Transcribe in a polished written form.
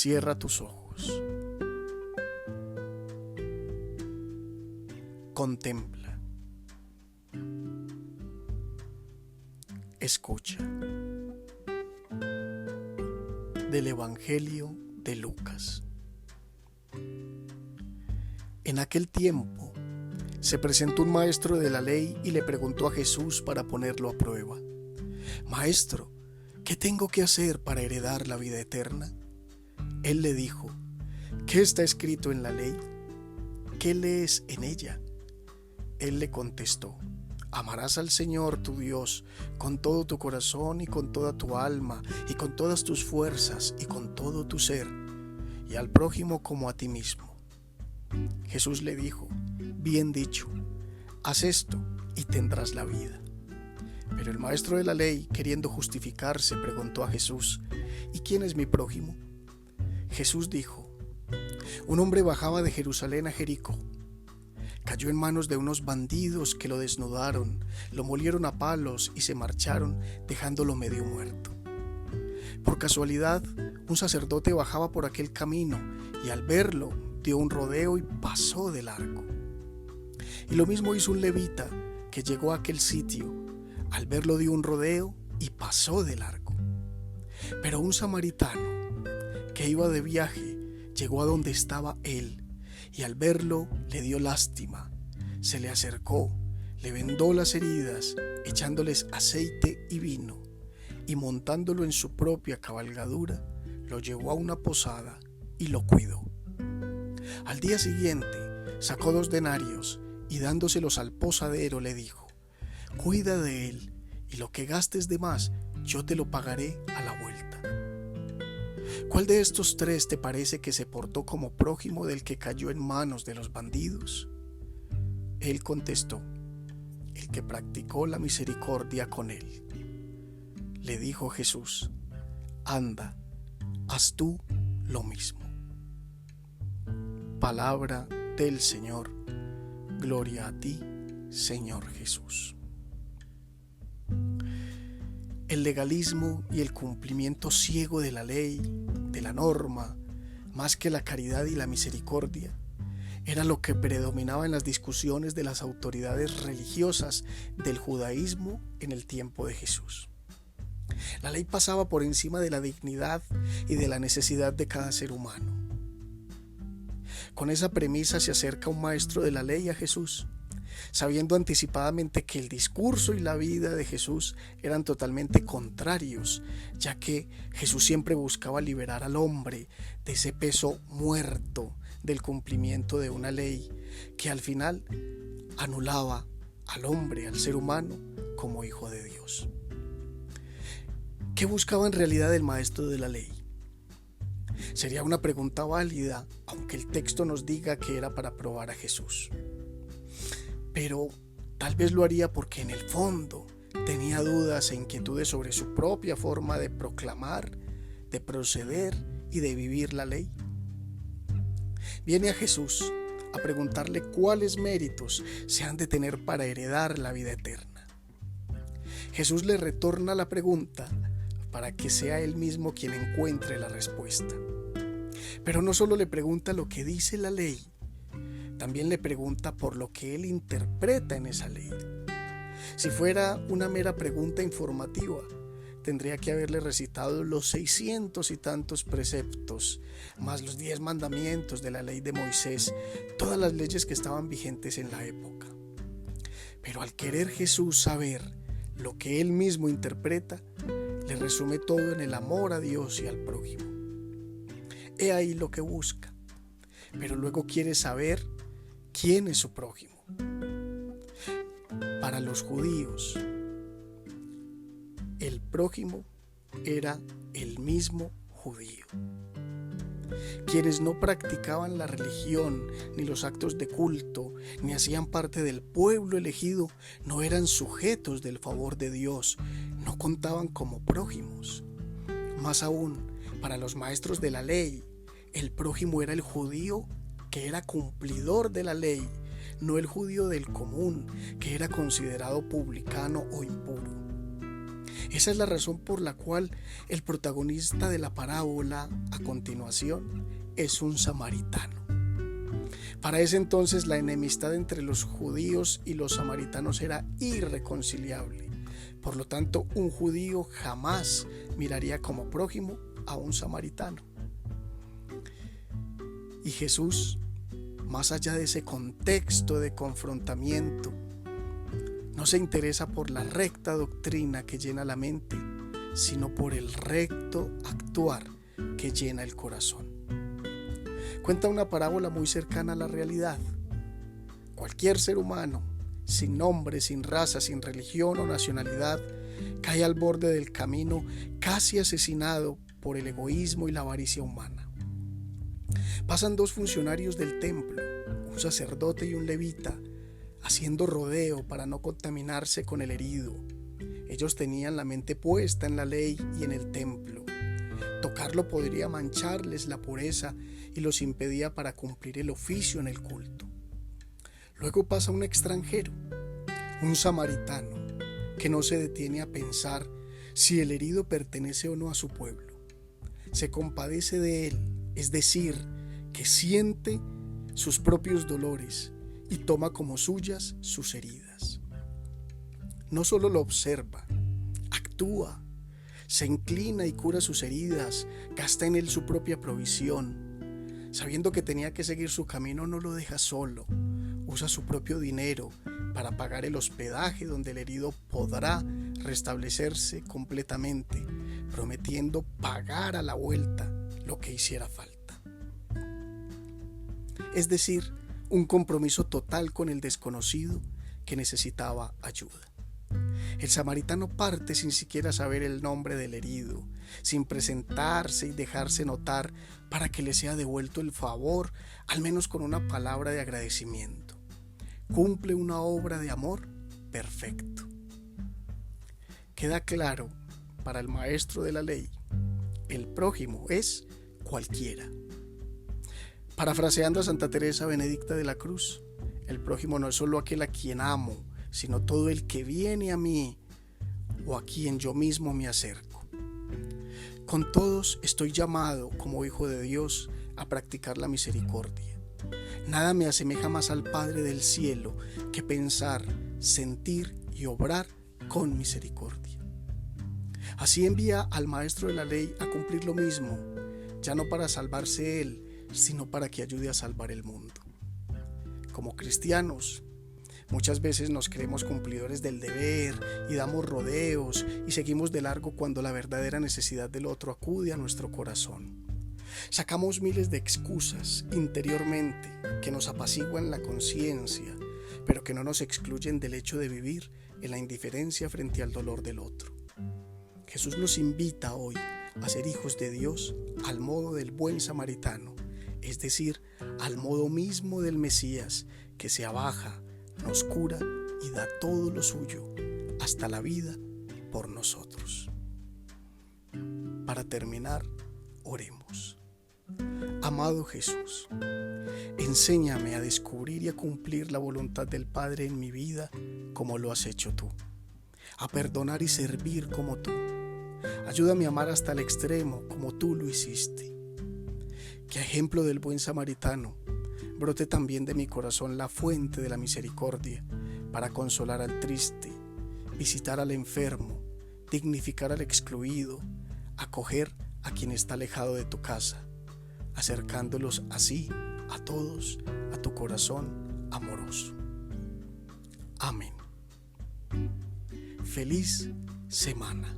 Cierra tus ojos. Contempla. Escucha. Del Evangelio de Lucas. En aquel tiempo se presentó un maestro de la ley y le preguntó a Jesús para ponerlo a prueba: Maestro, ¿qué tengo que hacer para heredar la vida eterna? Él le dijo: ¿Qué está escrito en la ley? ¿Qué lees en ella? Él le contestó: Amarás al Señor tu Dios con todo tu corazón y con toda tu alma y con todas tus fuerzas y con todo tu ser, y al prójimo como a ti mismo. Jesús le dijo: Bien dicho, haz esto y tendrás la vida. Pero el maestro de la ley, queriendo justificarse, preguntó a Jesús: ¿Y quién es mi prójimo? Jesús dijo: Un hombre bajaba de Jerusalén a Jericó. Cayó en manos de unos bandidos que lo desnudaron, lo molieron a palos y se marcharon, dejándolo medio muerto. Por casualidad, un sacerdote bajaba por aquel camino y al verlo dio un rodeo y pasó de largo. Y lo mismo hizo un levita que llegó a aquel sitio. Al verlo dio un rodeo y pasó de largo. Pero un samaritano que iba de viaje llegó a donde estaba él y al verlo le dio lástima. Se le acercó, le vendó las heridas, echándoles aceite y vino, y montándolo en su propia cabalgadura, lo llevó a una posada y lo cuidó. Al día siguiente sacó 2 denarios y dándoselos al posadero le dijo: Cuida de él, y lo que gastes de más yo te lo pagaré a la vuelta. ¿Cuál de estos 3 te parece que se portó como prójimo del que cayó en manos de los bandidos? Él contestó: el que practicó la misericordia con él. Le dijo Jesús: Anda, haz tú lo mismo. Palabra del Señor. Gloria a ti, Señor Jesús. El legalismo y el cumplimiento ciego de la ley, de la norma, más que la caridad y la misericordia, era lo que predominaba en las discusiones de las autoridades religiosas del judaísmo en el tiempo de Jesús. La ley pasaba por encima de la dignidad y de la necesidad de cada ser humano. Con esa premisa se acerca un maestro de la ley a Jesús, sabiendo anticipadamente que el discurso y la vida de Jesús eran totalmente contrarios, ya que Jesús siempre buscaba liberar al hombre de ese peso muerto del cumplimiento de una ley que al final anulaba al hombre, al ser humano, como hijo de Dios. ¿Qué buscaba en realidad el maestro de la ley? Sería una pregunta válida, aunque el texto nos diga que era para probar a Jesús. Pero tal vez lo haría porque en el fondo tenía dudas e inquietudes sobre su propia forma de proclamar, de proceder y de vivir la ley. Viene a Jesús a preguntarle cuáles méritos se han de tener para heredar la vida eterna. Jesús le retorna la pregunta para que sea él mismo quien encuentre la respuesta. Pero no solo le pregunta lo que dice la ley, también le pregunta por lo que él interpreta en esa ley. Si fuera una mera pregunta informativa, tendría que haberle recitado los 600 y tantos preceptos, más los 10 mandamientos de la ley de Moisés, todas las leyes que estaban vigentes en la época. Pero al querer Jesús saber lo que él mismo interpreta, le resume todo en el amor a Dios y al prójimo. He ahí lo que busca, pero luego quiere saber quién es su prójimo. Para los judíos, el prójimo era el mismo judío. Quienes no practicaban la religión, ni los actos de culto, ni hacían parte del pueblo elegido, no eran sujetos del favor de Dios, no contaban como prójimos. Más aún, para los maestros de la ley, el prójimo era el judío que era cumplidor de la ley, no el judío del común, que era considerado publicano o impuro. Esa es la razón por la cual el protagonista de la parábola a continuación es un samaritano. Para ese entonces la enemistad entre los judíos y los samaritanos era irreconciliable. Por lo tanto, un judío jamás miraría como prójimo a un samaritano. Y Jesús, más allá de ese contexto de confrontamiento, no se interesa por la recta doctrina que llena la mente, sino por el recto actuar que llena el corazón. Cuenta una parábola muy cercana a la realidad. Cualquier ser humano, sin nombre, sin raza, sin religión o nacionalidad, cae al borde del camino, casi asesinado por el egoísmo y la avaricia humana. Pasan dos funcionarios del templo, un sacerdote y un levita, haciendo rodeo para no contaminarse con el herido. Ellos tenían la mente puesta en la ley y en el templo. Tocarlo podría mancharles la pureza y los impedía para cumplir el oficio en el culto. Luego pasa un extranjero, un samaritano, que no se detiene a pensar si el herido pertenece o no a su pueblo. Se compadece de él, es decir, que siente sus propios dolores y toma como suyas sus heridas. No solo lo observa, actúa, se inclina y cura sus heridas, gasta en él su propia provisión. Sabiendo que tenía que seguir su camino, no lo deja solo, usa su propio dinero para pagar el hospedaje donde el herido podrá restablecerse completamente, prometiendo pagar a la vuelta lo que hiciera falta. Es decir, un compromiso total con el desconocido que necesitaba ayuda. El samaritano parte sin siquiera saber el nombre del herido, sin presentarse y dejarse notar para que le sea devuelto el favor, al menos con una palabra de agradecimiento. Cumple una obra de amor perfecto. Queda claro para el maestro de la ley, el prójimo es cualquiera. Parafraseando a Santa Teresa Benedicta de la Cruz, el prójimo no es solo aquel a quien amo, sino todo el que viene a mí o a quien yo mismo me acerco. Con todos estoy llamado, como hijo de Dios, a practicar la misericordia. Nada me asemeja más al Padre del cielo que pensar, sentir y obrar con misericordia. Así envía al maestro de la ley a cumplir lo mismo, ya no para salvarse él, sino para que ayude a salvar el mundo. Como cristianos, muchas veces nos creemos cumplidores del deber y damos rodeos y seguimos de largo cuando la verdadera necesidad del otro acude a nuestro corazón. Sacamos miles de excusas interiormente que nos apaciguan la conciencia, pero que no nos excluyen del hecho de vivir en la indiferencia frente al dolor del otro. Jesús nos invita hoy a ser hijos de Dios al modo del buen samaritano, es decir, al modo mismo del Mesías, que se abaja, nos cura y da todo lo suyo, hasta la vida, por nosotros. Para terminar, oremos. Amado Jesús, enséñame a descubrir y a cumplir la voluntad del Padre en mi vida como lo has hecho tú, a perdonar y servir como tú. Ayúdame a amar hasta el extremo como tú lo hiciste. Que a ejemplo del buen samaritano, brote también de mi corazón la fuente de la misericordia para consolar al triste, visitar al enfermo, dignificar al excluido, acoger a quien está alejado de tu casa, acercándolos así a todos a tu corazón amoroso. Amén. Feliz semana.